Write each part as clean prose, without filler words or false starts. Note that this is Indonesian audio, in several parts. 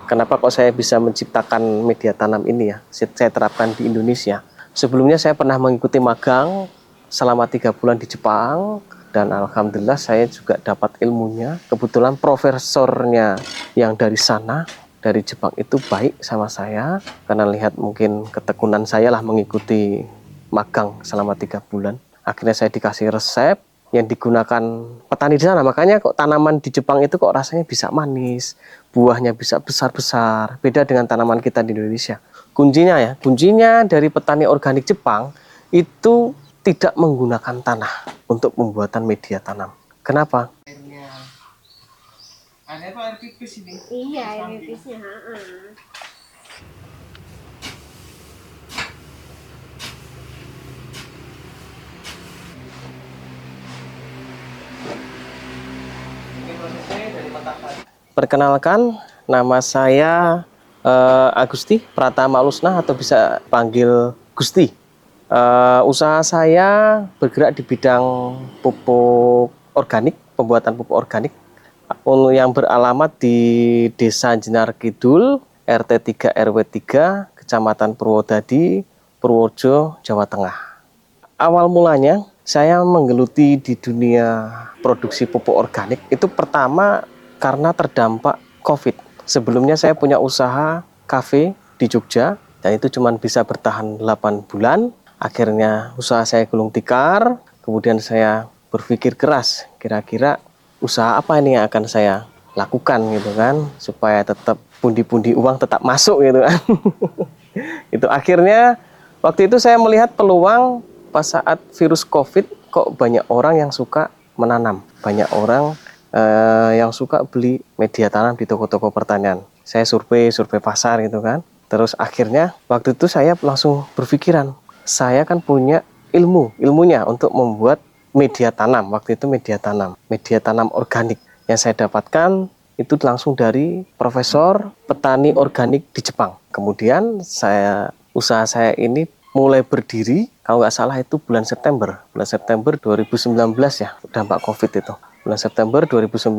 Kenapa kok saya bisa menciptakan media tanam ini ya? Saya terapkan di Indonesia. Sebelumnya saya pernah mengikuti magang selama 3 bulan di Jepang dan alhamdulillah saya juga dapat ilmunya. Kebetulan profesornya yang dari sana, dari Jepang itu baik sama saya karena lihat mungkin ketekunan saya lah mengikuti magang selama 3 bulan. Akhirnya saya dikasih resep yang digunakan petani di sana. Makanya kok tanaman di Jepang itu kok rasanya bisa manis, buahnya bisa besar-besar. Beda dengan tanaman kita di Indonesia. Kuncinya ya, kuncinya dari petani organik Jepang itu tidak menggunakan tanah untuk pembuatan media tanam. Kenapa? Airnya itu air pipis ini. Iya, air pipisnya. Perkenalkan, nama saya Agusti Pratama Lusna atau bisa panggil Gusti. Usaha saya bergerak di bidang pupuk organik, pembuatan pupuk organik yang beralamat di Desa Jenar Kidul, RT 3 RW 3, Kecamatan Purwodadi, Purworejo, Jawa Tengah. Awal mulanya saya menggeluti di dunia produksi pupuk organik itu pertama karena terdampak COVID. Sebelumnya saya punya usaha kafe di Jogja dan itu cuma bisa bertahan 8 bulan. Akhirnya usaha saya gulung tikar, kemudian saya berpikir keras, kira-kira usaha apa ini yang akan saya lakukan gitu kan, supaya tetap pundi-pundi uang tetap masuk gitu kan. Itu akhirnya waktu itu saya melihat peluang pas saat virus COVID kok banyak orang yang suka menanam, banyak orang yang suka beli media tanam di toko-toko pertanian. Saya survei pasar gitu kan. Terus akhirnya waktu itu saya langsung berpikiran, saya kan punya ilmunya untuk membuat media tanam. Waktu itu media tanam organik yang saya dapatkan itu langsung dari profesor petani organik di Jepang. Kemudian usaha saya ini mulai berdiri, kalau nggak salah itu bulan September 2019 ya, dampak COVID itu. Bulan September 2019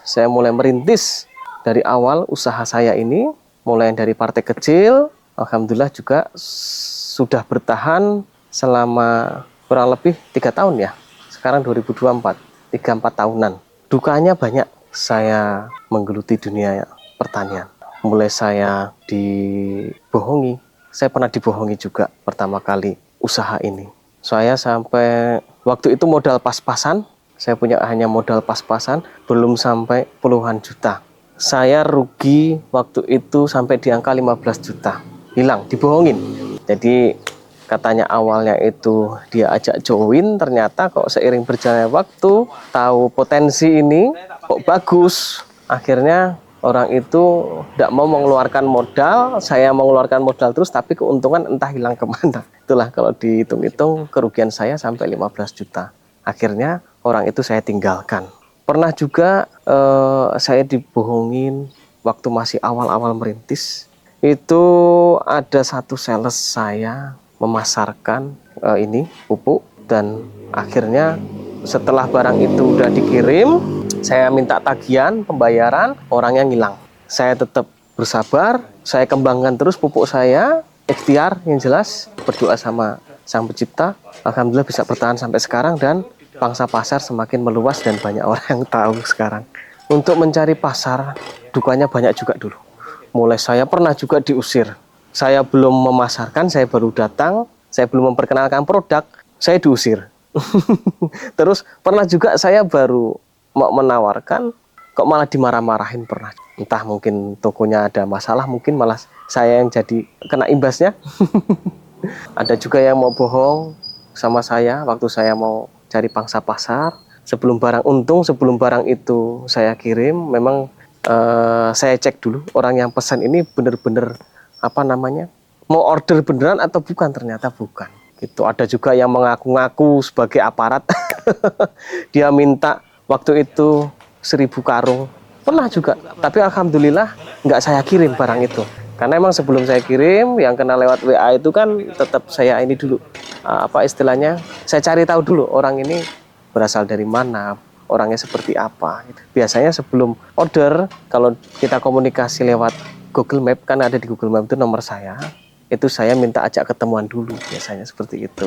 saya mulai merintis dari awal usaha saya ini, mulai dari partai kecil, alhamdulillah juga sudah bertahan selama kurang lebih 3 tahun ya. Sekarang 2024, 3-4 tahunan. Dukanya banyak saya menggeluti dunia pertanian. Mulai saya dibohongi, saya pernah dibohongi juga pertama kali usaha ini. Saya sampai waktu itu modal pas-pasan, saya punya hanya modal pas-pasan, belum sampai puluhan juta. Saya rugi waktu itu sampai di angka 15 juta. Hilang, dibohongin. Jadi katanya awalnya itu dia ajak join, ternyata kok seiring berjalannya waktu, tahu potensi ini, kok bagus. Akhirnya orang itu tidak mau mengeluarkan modal, saya mengeluarkan modal terus, tapi keuntungan entah hilang kemana. Itulah kalau dihitung-hitung kerugian saya sampai 15 juta. Akhirnya orang itu saya tinggalkan. Pernah juga saya dibohongin waktu masih awal-awal merintis. Itu ada satu sales saya memasarkan ini pupuk dan akhirnya setelah barang itu udah dikirim, saya minta tagihan pembayaran, orangnya ngilang. Saya tetap bersabar, saya kembangkan terus pupuk saya, ikhtiar yang jelas, berdoa sama Sang Pencipta. Alhamdulillah bisa bertahan sampai sekarang dan pangsa pasar semakin meluas dan banyak orang yang tahu sekarang. Untuk mencari pasar, dukanya banyak juga dulu. Mulai saya pernah juga diusir. Saya belum memasarkan, saya baru datang, saya belum memperkenalkan produk, saya diusir. Terus pernah juga saya baru mau menawarkan, kok malah dimarah-marahin pernah. Entah mungkin tokonya ada masalah, mungkin malah saya yang jadi kena imbasnya. Ada juga yang mau bohong sama saya waktu saya mau cari pangsa pasar. Sebelum barang untung, sebelum barang itu saya kirim, memang saya cek dulu orang yang pesan ini benar-benar mau order beneran atau bukan, ternyata bukan. Gitu. Ada juga yang mengaku-ngaku sebagai aparat. Dia minta waktu itu 1000 karung. Pernah juga, tapi alhamdulillah nggak saya kirim barang itu. Karena emang sebelum saya kirim, yang kena lewat WA itu kan tetap saya ini dulu, istilahnya, saya cari tahu dulu orang ini berasal dari mana, orangnya seperti apa. Biasanya sebelum order, kalau kita komunikasi lewat Google Map, kan ada di Google Map itu nomor saya, itu saya minta ajak ketemuan dulu, biasanya seperti itu.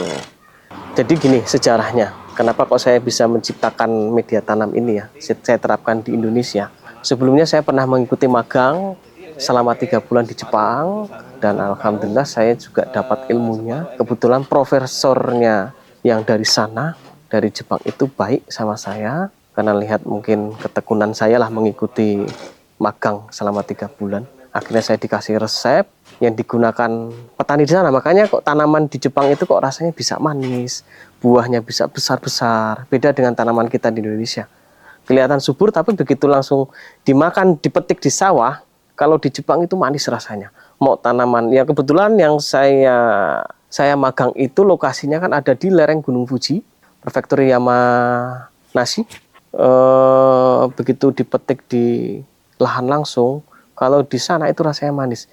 Jadi gini sejarahnya, kenapa kok saya bisa menciptakan media tanam ini ya, saya terapkan di Indonesia. Sebelumnya saya pernah mengikuti magang selama 3 bulan di Jepang, dan alhamdulillah saya juga dapat ilmunya. Kebetulan profesornya yang dari sana, dari Jepang itu baik sama saya, karena lihat mungkin ketekunan saya lah mengikuti magang selama 3 bulan. Akhirnya saya dikasih resep yang digunakan petani di sana. Makanya kok tanaman di Jepang itu kok rasanya bisa manis, buahnya bisa besar-besar. Beda dengan tanaman kita di Indonesia. Kelihatan subur tapi begitu langsung dimakan, dipetik di sawah, kalau di Jepang itu manis rasanya. Mau tanaman, ya kebetulan yang saya magang itu lokasinya kan ada di lereng Gunung Fuji, Prefektur Yamanashi. Begitu dipetik di lahan langsung, kalau di sana itu rasanya manis.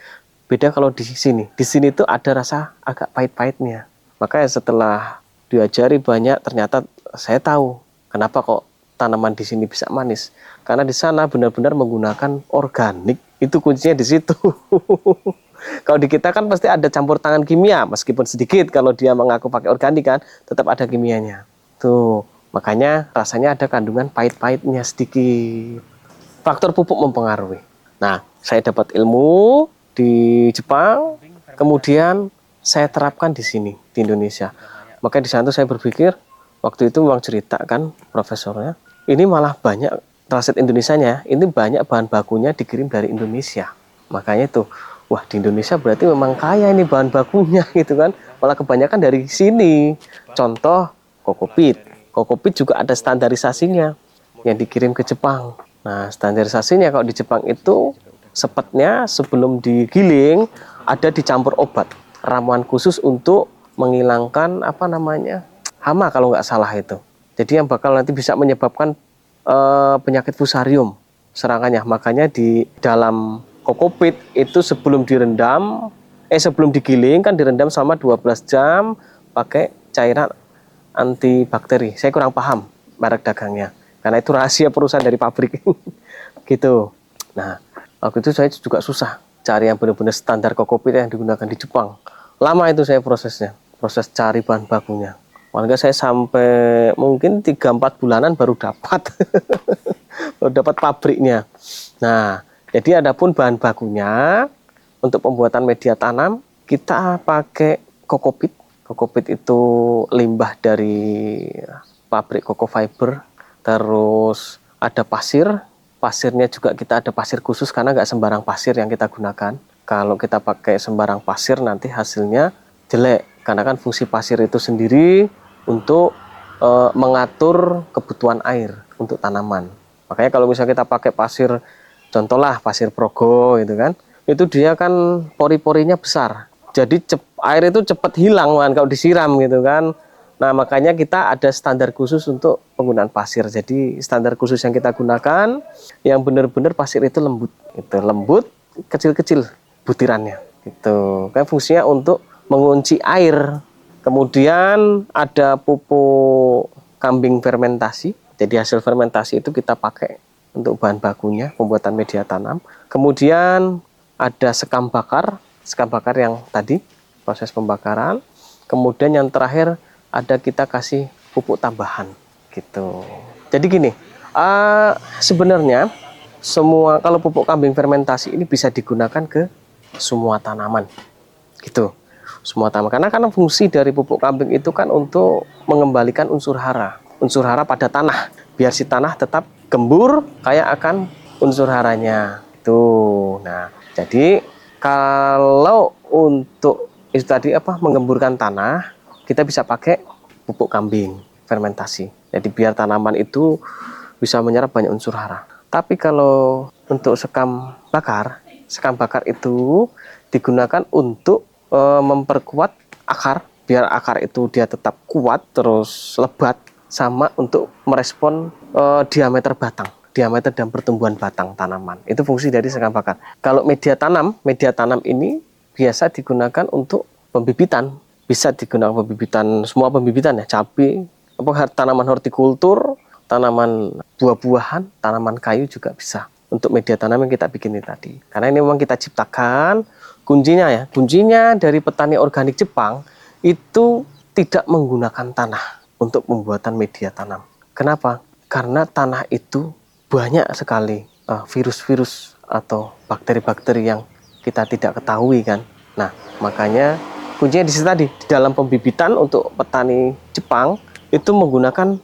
Beda kalau di sini. Di sini tuh ada rasa agak pahit-pahitnya. Makanya setelah diajari banyak, ternyata saya tahu kenapa kok tanaman di sini bisa manis. Karena di sana benar-benar menggunakan organik. Itu kuncinya di situ. Kalau di kita kan pasti ada campur tangan kimia, meskipun sedikit. Kalau dia mengaku pakai organik kan, tetap ada kimianya. Tuh, makanya rasanya ada kandungan pahit-pahitnya sedikit. Faktor pupuk mempengaruhi. Nah, saya dapat ilmu di Jepang, kemudian saya terapkan di sini, di Indonesia. Makanya di sana tuh saya berpikir, waktu itu memang cerita kan profesornya, ini malah banyak transit Indonesianya, ini banyak bahan bakunya dikirim dari Indonesia. Makanya itu, wah di Indonesia berarti memang kaya ini bahan bakunya gitu kan, malah kebanyakan dari sini. Contoh kokopit. Kokopit juga ada standarisasinya yang dikirim ke Jepang. Nah, standarisasinya kalau di Jepang itu sepetnya sebelum digiling ada dicampur obat, ramuan khusus untuk menghilangkan hama kalau nggak salah itu. Jadi yang bakal nanti bisa menyebabkan penyakit fusarium serangannya. Makanya di dalam kokopit itu sebelum digiling kan direndam selama 12 jam pakai cairan antibakteri. Saya kurang paham merek dagangnya, karena itu rahasia perusahaan dari pabrik. Gitu. Nah, waktu itu saya juga susah cari yang benar-benar standar kokopit yang digunakan di Jepang. Lama itu saya proses cari bahan bakunya. Warga saya sampai mungkin 3-4 bulanan baru dapat. Baru dapat pabriknya. Nah, jadi adapun bahan bakunya untuk pembuatan media tanam, kita pakai kokopit. Kokopit itu limbah dari pabrik koko fiber. Terus ada pasir. Pasirnya juga kita ada pasir khusus karena nggak sembarang pasir yang kita gunakan. Kalau kita pakai sembarang pasir nanti hasilnya jelek. Karena kan fungsi pasir itu sendiri untuk mengatur kebutuhan air untuk tanaman. Makanya kalau misalnya kita pakai pasir, contohlah pasir Progo gitu kan, itu dia kan pori-porinya besar. Jadi air itu cepat hilang kan kalau disiram gitu kan. Nah, makanya kita ada standar khusus untuk penggunaan pasir. Jadi standar khusus yang kita gunakan yang benar-benar pasir itu lembut. Itu lembut, kecil-kecil butirannya. Itu kan fungsinya untuk mengunci air. Kemudian ada pupuk kambing fermentasi. Jadi hasil fermentasi itu kita pakai untuk bahan bakunya, pembuatan media tanam. Kemudian ada sekam bakar yang tadi proses pembakaran. Kemudian yang terakhir ada kita kasih pupuk tambahan gitu. Jadi gini, sebenarnya semua kalau pupuk kambing fermentasi ini bisa digunakan ke semua tanaman gitu. Semua tanaman, karena fungsi dari pupuk kambing itu kan untuk mengembalikan unsur hara pada tanah, biar si tanah tetap gembur kayak akan unsur haranya itu. Nah, jadi kalau untuk itu tadi menggemburkan tanah, kita bisa pakai pupuk kambing fermentasi. Jadi biar tanaman itu bisa menyerap banyak unsur hara. Tapi kalau untuk sekam bakar itu digunakan untuk memperkuat akar, biar akar itu dia tetap kuat terus lebat, sama untuk merespon diameter dan pertumbuhan batang tanaman. Itu fungsi dari sekam bakar. Kalau media tanam ini biasa digunakan untuk pembibitan. Bisa digunakan semua pembibitan ya, cabai, tanaman hortikultur, tanaman buah-buahan, tanaman kayu juga bisa untuk media tanam yang kita bikin ini tadi. Karena ini memang kita ciptakan, kuncinya dari petani organik Jepang itu tidak menggunakan tanah untuk pembuatan media tanam. Kenapa? Karena tanah itu banyak sekali virus-virus atau bakteri-bakteri yang kita tidak ketahui kan. Nah, makanya kuncinya di situ tadi, di dalam pembibitan untuk petani Jepang itu menggunakan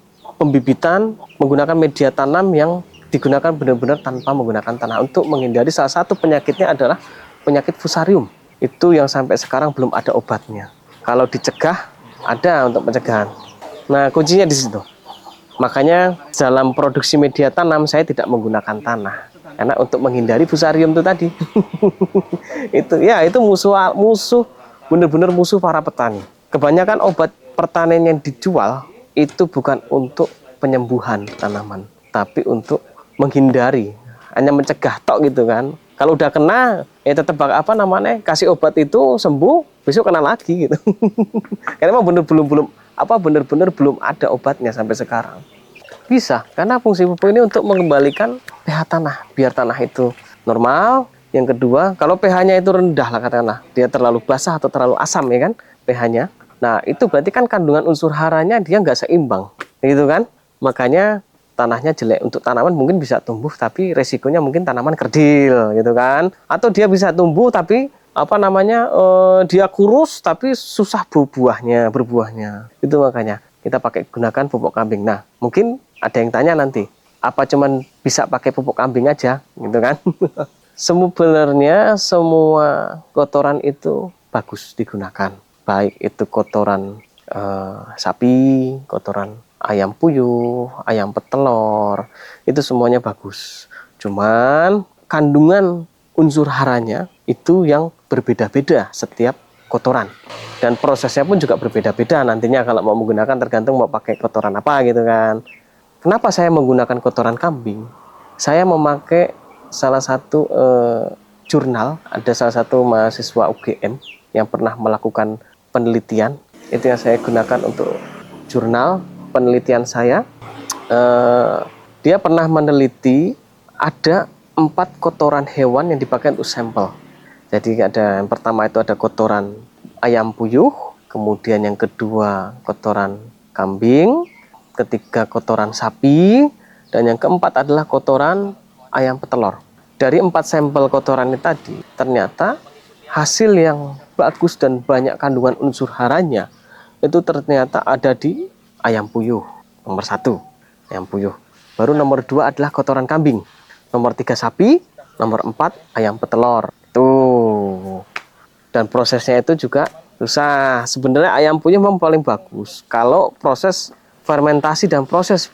media tanam yang digunakan benar-benar tanpa menggunakan tanah untuk menghindari salah satu penyakitnya adalah penyakit fusarium. Itu yang sampai sekarang belum ada obatnya. Kalau dicegah ada untuk pencegahan. Nah, kuncinya di situ. Makanya dalam produksi media tanam saya tidak menggunakan tanah karena untuk menghindari fusarium itu tadi. itu musuh benar-benar musuh para petani. Kebanyakan obat pertanian yang dijual itu bukan untuk penyembuhan tanaman, tapi untuk menghindari, hanya mencegah tok gitu kan. Kalau udah kena, ya tetap kasih obat itu sembuh, besok kena lagi gitu. Karena memang benar-benar belum ada obatnya sampai sekarang. Bisa, karena fungsi pupuk ini untuk mengembalikan pH tanah, biar tanah itu normal. Yang kedua, kalau pH-nya itu rendah lah katakanlah, dia terlalu basah atau terlalu asam ya kan pH-nya. Nah, itu berarti kan kandungan unsur haranya dia nggak seimbang, gitu kan? Makanya tanahnya jelek. Untuk tanaman mungkin bisa tumbuh, tapi resikonya mungkin tanaman kerdil, gitu kan? Atau dia bisa tumbuh tapi dia kurus tapi susah berbuahnya. Itu makanya kita gunakan pupuk kambing. Nah, mungkin ada yang tanya nanti, apa cuman bisa pakai pupuk kambing aja, gitu kan? Sebenarnya semua kotoran itu bagus digunakan. Baik itu kotoran sapi, kotoran ayam puyuh, ayam petelur, itu semuanya bagus. Cuman kandungan unsur haranya itu yang berbeda-beda setiap kotoran. Dan prosesnya pun juga berbeda-beda nantinya kalau mau menggunakan, tergantung mau pakai kotoran apa gitu kan. Kenapa saya menggunakan kotoran kambing? Saya memakai salah satu jurnal, ada salah satu mahasiswa UGM yang pernah melakukan penelitian, itu yang saya gunakan untuk jurnal penelitian saya. Dia pernah meneliti ada 4 kotoran hewan yang dipakai untuk sampel. Jadi ada yang pertama itu ada kotoran ayam puyuh, kemudian yang kedua kotoran kambing, ketiga kotoran sapi, dan yang keempat adalah kotoran ayam petelur. Dari 4 sampel kotoran ini tadi, ternyata hasil yang bagus dan banyak kandungan unsur haranya itu ternyata ada di ayam puyuh, nomor 1 ayam puyuh. Baru nomor 2 adalah kotoran kambing, nomor 3 sapi, nomor 4 ayam petelur. Tuh. Dan prosesnya itu juga susah. Sebenarnya ayam puyuh memang paling bagus kalau proses fermentasi dan proses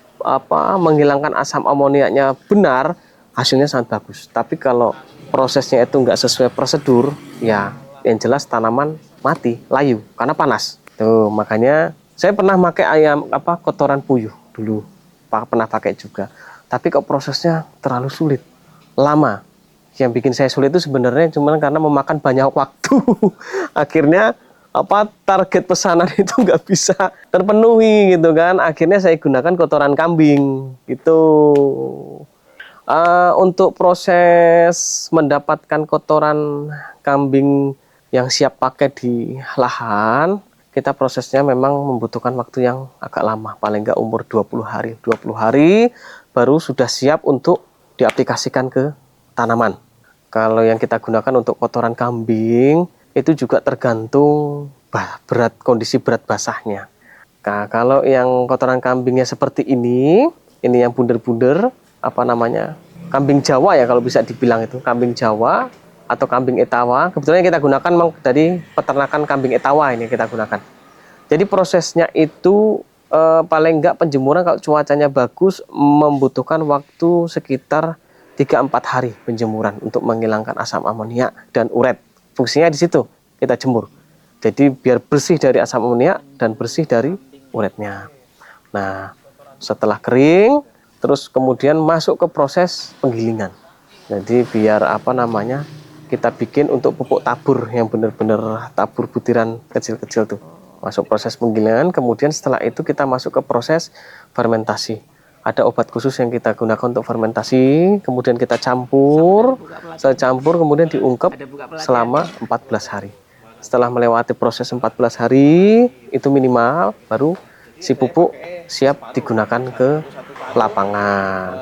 menghilangkan asam amoniaknya benar, hasilnya sangat bagus. Tapi kalau prosesnya itu nggak sesuai prosedur, ya yang jelas tanaman mati, layu karena panas. Tuh, makanya saya pernah pakai kotoran puyuh dulu, pernah pakai juga. Tapi kok prosesnya terlalu sulit, lama. Yang bikin saya sulit itu sebenarnya cuma karena memakan banyak waktu. Akhirnya target pesanan itu nggak bisa terpenuhi gitu kan. Akhirnya saya gunakan kotoran kambing gitu. Untuk proses mendapatkan kotoran kambing yang siap pakai di lahan, kita prosesnya memang membutuhkan waktu yang agak lama, paling nggak umur 20 hari. 20 hari baru sudah siap untuk diaplikasikan ke tanaman. Kalau yang kita gunakan untuk kotoran kambing, itu juga tergantung kondisi berat basahnya. Nah, kalau yang kotoran kambingnya seperti ini yang bunder-bunder, kambing Jawa ya kalau bisa dibilang itu, kambing Jawa atau kambing Etawa. Kebetulan kita gunakan dari peternakan kambing Etawa ini kita gunakan. Jadi prosesnya itu paling enggak penjemuran kalau cuacanya bagus membutuhkan waktu sekitar 3-4 hari penjemuran untuk menghilangkan asam amoniak dan uret. Fungsinya di situ kita jemur. Jadi biar bersih dari asam amoniak dan bersih dari uretnya. Nah, setelah kering, terus kemudian masuk ke proses penggilingan. Jadi biar kita bikin untuk pupuk tabur yang benar-benar tabur butiran kecil-kecil tuh. Masuk proses penggilingan, kemudian setelah itu kita masuk ke proses fermentasi. Ada obat khusus yang kita gunakan untuk fermentasi, kemudian kita campur, kemudian diungkep selama 14 hari. Setelah melewati proses 14 hari, itu minimal, baru si pupuk siap digunakan ke lapangan.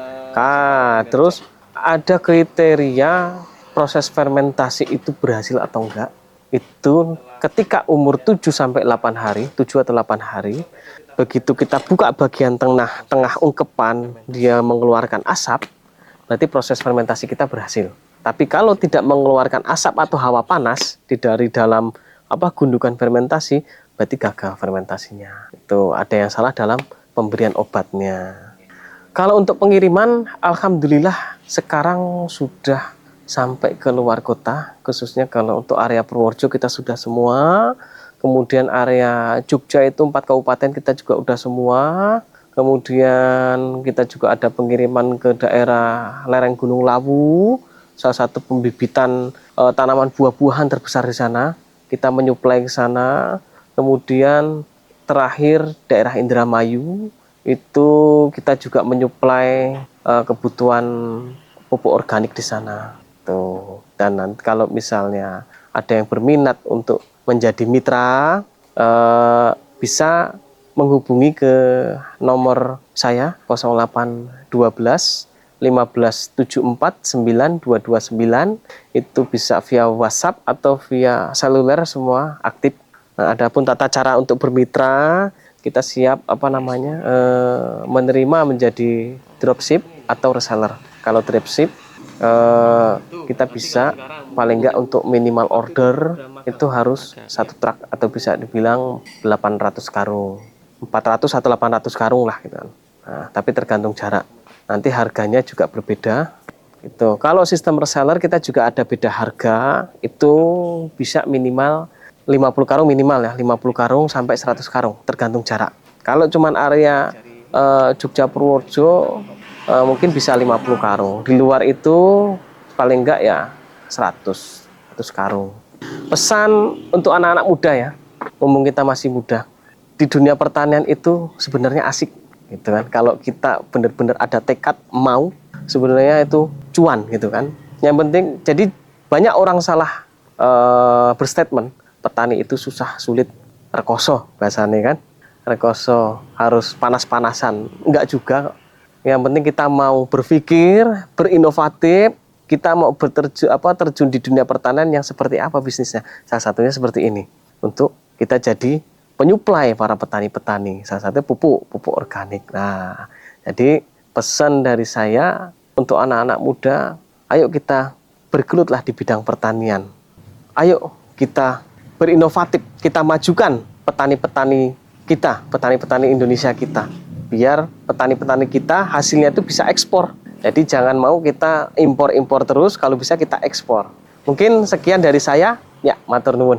Terus ada kriteria proses fermentasi itu berhasil atau enggak. Itu ketika umur 7-8 hari, 7 atau 8 hari, begitu kita buka bagian tengah ungkepan, dia mengeluarkan asap, berarti proses fermentasi kita berhasil. Tapi kalau tidak mengeluarkan asap atau hawa panas dari dalam gundukan fermentasi, berarti gagal fermentasinya. Itu ada yang salah dalam pemberian obatnya. Kalau untuk pengiriman, alhamdulillah sekarang sudah sampai ke luar kota, khususnya kalau untuk area Purworejo kita sudah semua. Kemudian area Jogja itu 4 kabupaten kita juga udah semua. Kemudian kita juga ada pengiriman ke daerah lereng Gunung Lawu, salah satu pembibitan tanaman buah-buahan terbesar di sana. Kita menyuplai ke sana. Kemudian terakhir daerah Indramayu, itu kita juga menyuplai kebutuhan pupuk organik di sana. Tuh. Dan nanti kalau misalnya ada yang berminat untuk menjadi mitra, bisa menghubungi ke nomor saya 0812 1574 9229. Itu bisa via WhatsApp atau via seluler, semua aktif. Nah, adapun tata cara untuk bermitra, kita siap menerima menjadi dropship atau reseller. Kalau dropship kita bisa paling enggak untuk minimal order itu harus 1 truk atau bisa dibilang 800 karung, 400 atau 800 karung lah gitu. Nah, tapi tergantung jarak. Nanti harganya juga berbeda. Itu. Kalau sistem reseller kita juga ada beda harga, itu bisa minimal 50 karung minimal ya, 50 karung sampai 100 karung tergantung jarak. Kalau cuman area Jogja Purworejo mungkin bisa 50 karung. Di luar itu paling enggak ya 100 karung. Pesan untuk anak-anak muda ya, mumpung kita masih muda. Di dunia pertanian itu sebenarnya asik gitu kan. Kalau kita benar-benar ada tekad mau, sebenarnya itu cuan gitu kan. Yang penting, jadi banyak orang salah berstatement petani itu susah, sulit, rekoso bahasanya kan. Rekoso harus panas-panasan. Enggak juga. Yang penting kita mau berpikir, berinovatif, kita mau terjun di dunia pertanian yang seperti apa bisnisnya. Salah satunya seperti ini. Untuk kita jadi penyuplai para petani-petani. Salah satunya pupuk organik. Nah, jadi pesan dari saya untuk anak-anak muda, ayo kita bergelutlah di bidang pertanian. Ayo kita berinovatif, kita majukan petani-petani kita, petani-petani Indonesia kita. Biar petani-petani kita hasilnya itu bisa ekspor. Jadi jangan mau kita impor-impor terus, kalau bisa kita ekspor. Mungkin sekian dari saya. Ya, matur nuwun.